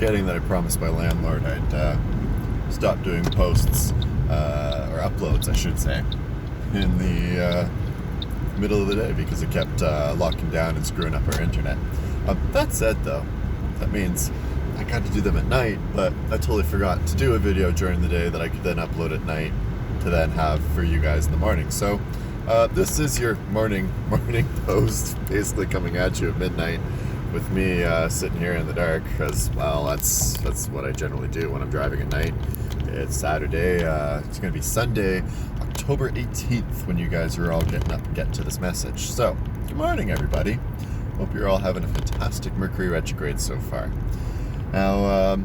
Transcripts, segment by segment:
forgetting that I promised my landlord I'd stop doing posts, or uploads, I should say, in the middle of the day because it kept locking down and screwing up our internet. That said, though, that means I got to do them at night, but I totally forgot to do a video during the day that I could then upload at night to then have for you guys in the morning. So this is your morning post, basically coming at you at midnight with me sitting here in the dark, because, well, that's what I generally do when I'm driving at night. It's Saturday. It's going to be Sunday, October 18th, when you guys are all getting up and getting to this message. So, good morning, everybody. Hope you're all having a fantastic Mercury retrograde so far. Now, I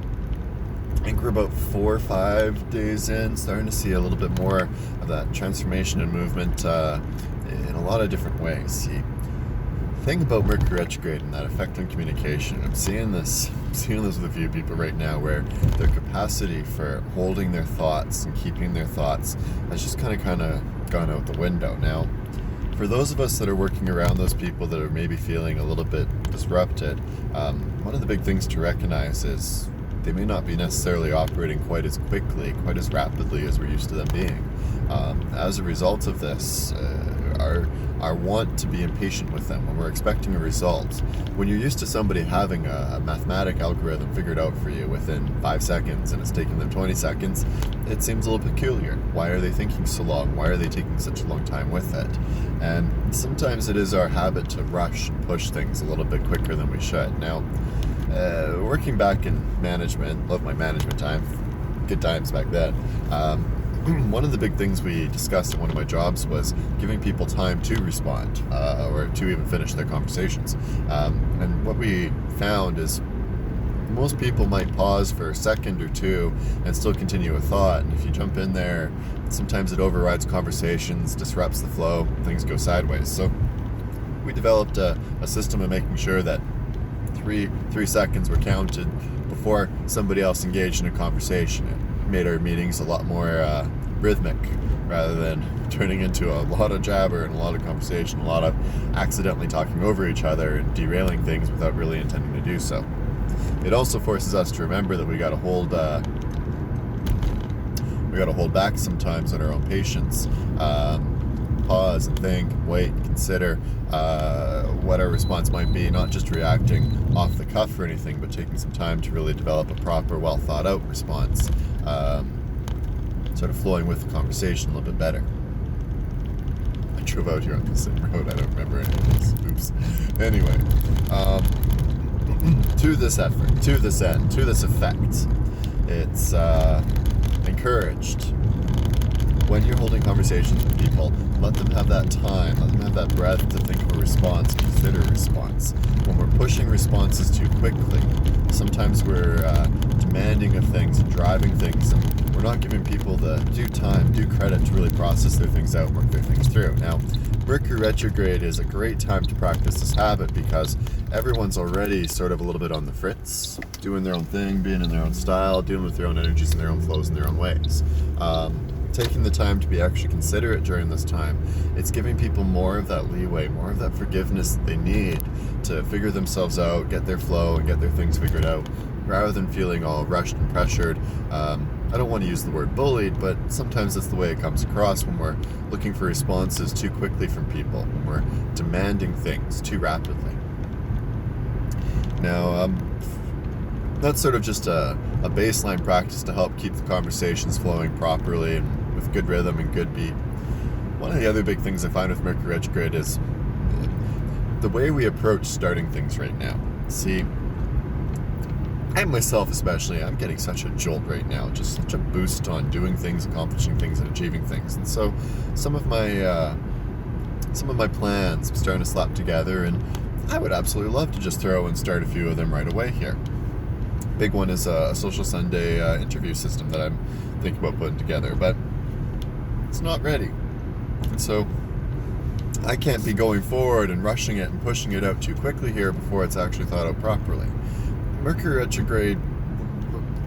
think we're about 4 or 5 days in, starting to see a little bit more of that transformation and movement in a lot of different ways. See, the thing about Mercury retrograde and that effect on communication, I'm seeing this with a few people right now, where their capacity for holding their thoughts and keeping their thoughts has just kind of gone out the window. Now, for those of us that are working around those people that are maybe feeling a little bit disrupted, one of the big things to recognize is they may not be necessarily operating quite as quickly, quite as rapidly as we're used to them being. As a result of this, our want to be impatient with them when we're expecting a result. When you're used to somebody having a mathematic algorithm figured out for you within 5 seconds and it's taking them 20 seconds, it seems a little peculiar. Why are they thinking so long? Why are they taking such a long time with it? And sometimes it is our habit to rush and push things a little bit quicker than we should. Now, working back in management, love my management time, good times back then. One of the big things we discussed in one of my jobs was giving people time to respond, or to even finish their conversations. And what we found is most people might pause for a second or two and still continue a thought. And if you jump in there, sometimes it overrides conversations, disrupts the flow, things go sideways. So we developed a system of making sure that three seconds were counted before somebody else engaged in a conversation. It made our meetings a lot more rhythmic, rather than turning into a lot of jabber and a lot of conversation, a lot of accidentally talking over each other and derailing things without really intending to do so. It also forces us to remember that we got to hold back sometimes on our own patience. Pause and think, wait, consider what our response might be, not just reacting off the cuff or anything, but taking some time to really develop a proper, well thought out response, sort of flowing with the conversation a little bit better. I drove out here on the same road, I don't remember any of this. Oops. Anyway, to this effort, to this end, to this effect, it's encouraged. When you're holding conversations with people, let them have that time, let them have that breath to think of a response, consider a response. When we're pushing responses too quickly, sometimes we're demanding of things and driving things, and we're not giving people the due time, due credit to really process their things out and work their things through. Now, Mercury retrograde is a great time to practice this habit because everyone's already sort of a little bit on the fritz, doing their own thing, being in their own style, dealing with their own energies and their own flows in their own ways. Taking the time to be actually considerate during this time, it's giving people more of that leeway, more of that forgiveness that they need to figure themselves out, get their flow, and get their things figured out, rather than feeling all rushed and pressured. I don't want to use the word bullied, but sometimes that's the way it comes across when we're looking for responses too quickly from people, when we're demanding things too rapidly. Now, that's sort of just a baseline practice to help keep the conversations flowing properly and with good rhythm and good beat. One of the other big things I find with Mercury retrograde is the way we approach starting things right now. See, I myself especially, I'm getting such a jolt right now, just such a boost on doing things, accomplishing things, and achieving things. And so some of my plans I'm starting to slap together, and I would absolutely love to just throw and start a few of them right away here. Big one is a Social Sunday interview system that I'm thinking about putting together, but it's not ready. And so I can't be going forward and rushing it and pushing it out too quickly here before it's actually thought out properly. Mercury retrograde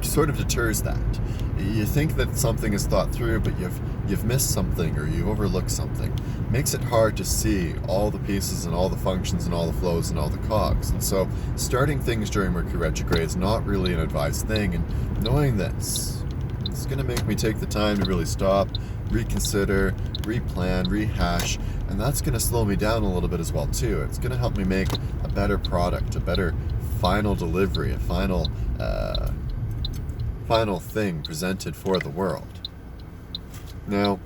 sort of deters that. You think that something is thought through, but you've missed something or you overlooked something. Makes it hard to see all the pieces and all the functions and all the flows and all the cogs. And so starting things during Mercury retrograde is not really an advised thing, and knowing this, it's going to make me take the time to really stop, reconsider, replan, rehash, and that's going to slow me down a little bit as well too. It's going to help me make a better product, a better final delivery, a final thing presented for the world. Now,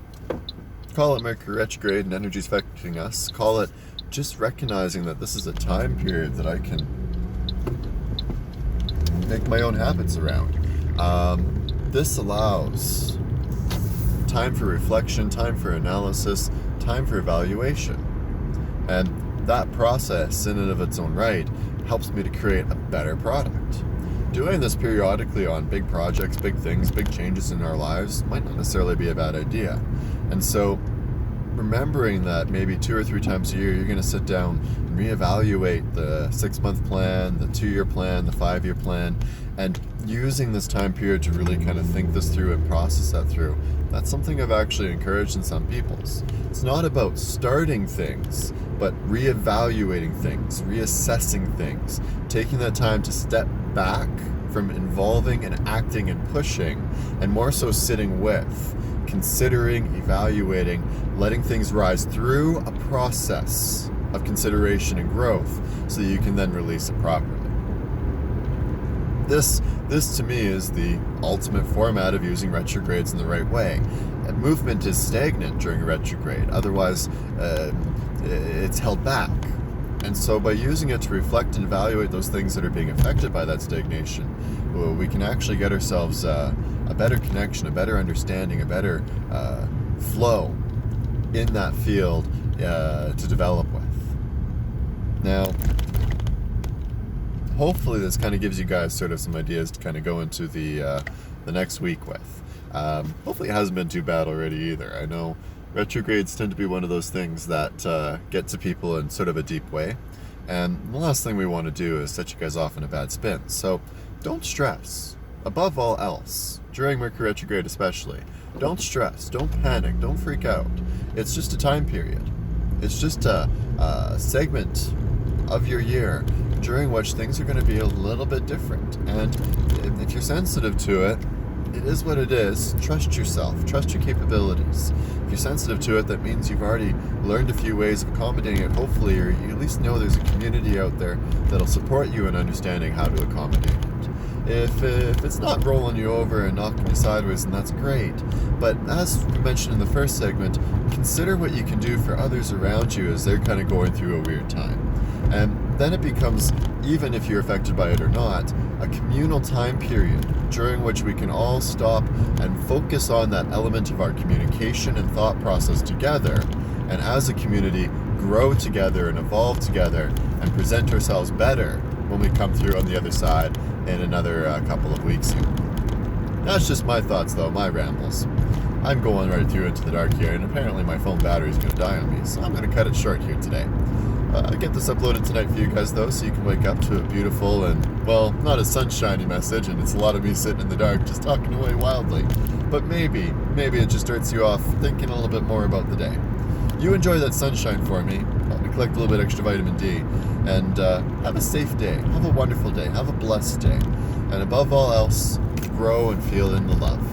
call it Mercury retrograde and energies affecting us. Call it just recognizing that this is a time period that I can make my own habits around. This allows time for reflection, time for analysis, time for evaluation. And that process, in and of its own right, helps me to create a better product. Doing this periodically on big projects, big things, big changes in our lives might not necessarily be a bad idea. And so remembering that maybe 2 or 3 times a year you're going to sit down and reevaluate the 6-month plan, the 2-year plan, the 5-year plan, and using this time period to really kind of think this through and process that through. That's something I've actually encouraged in some people's. It's not about starting things, but reevaluating things, reassessing things, taking that time to step back from involving and acting and pushing, and more so sitting with, considering, evaluating, letting things rise through a process of consideration and growth so that you can then release it properly. This to me is the ultimate format of using retrogrades in the right way. Movement is stagnant during a retrograde, otherwise it's held back. And so by using it to reflect and evaluate those things that are being affected by that stagnation, we can actually get ourselves a better connection, a better understanding, a better flow in that field to develop with. Now, hopefully this kind of gives you guys sort of some ideas to kind of go into the next week with. Hopefully it hasn't been too bad already either. I know retrogrades tend to be one of those things that get to people in sort of a deep way. And the last thing we want to do is set you guys off in a bad spin. So don't stress. Above all else, during Mercury retrograde especially, don't stress, don't panic, don't freak out. It's just a time period. It's just a segment of your year during which things are going to be a little bit different. And if you're sensitive to it, it is what it is. Trust yourself. Trust your capabilities. If you're sensitive to it, that means you've already learned a few ways of accommodating it, hopefully, or you at least know there's a community out there that'll support you in understanding how to accommodate it. If it's not rolling you over and knocking you sideways, then that's great. But as we mentioned in the first segment, consider what you can do for others around you as they're kind of going through a weird time. And then it becomes, even if you're affected by it or not, a communal time period during which we can all stop and focus on that element of our communication and thought process together, and as a community grow together and evolve together and present ourselves better when we come through on the other side in another couple of weeks here. That's just my thoughts though, my rambles. I'm going right through into the dark here, and apparently my phone battery is going to die on me, so I'm going to cut it short here today. I'll get this uploaded tonight for you guys though, so you can wake up to a beautiful and, well, not a sunshiny message, and it's a lot of me sitting in the dark just talking away wildly. But maybe it just starts you off thinking a little bit more about the day. You enjoy that sunshine for me, help me collect a little bit extra vitamin D, and have a safe day, have a wonderful day, have a blessed day, and above all else, grow and feel in the love.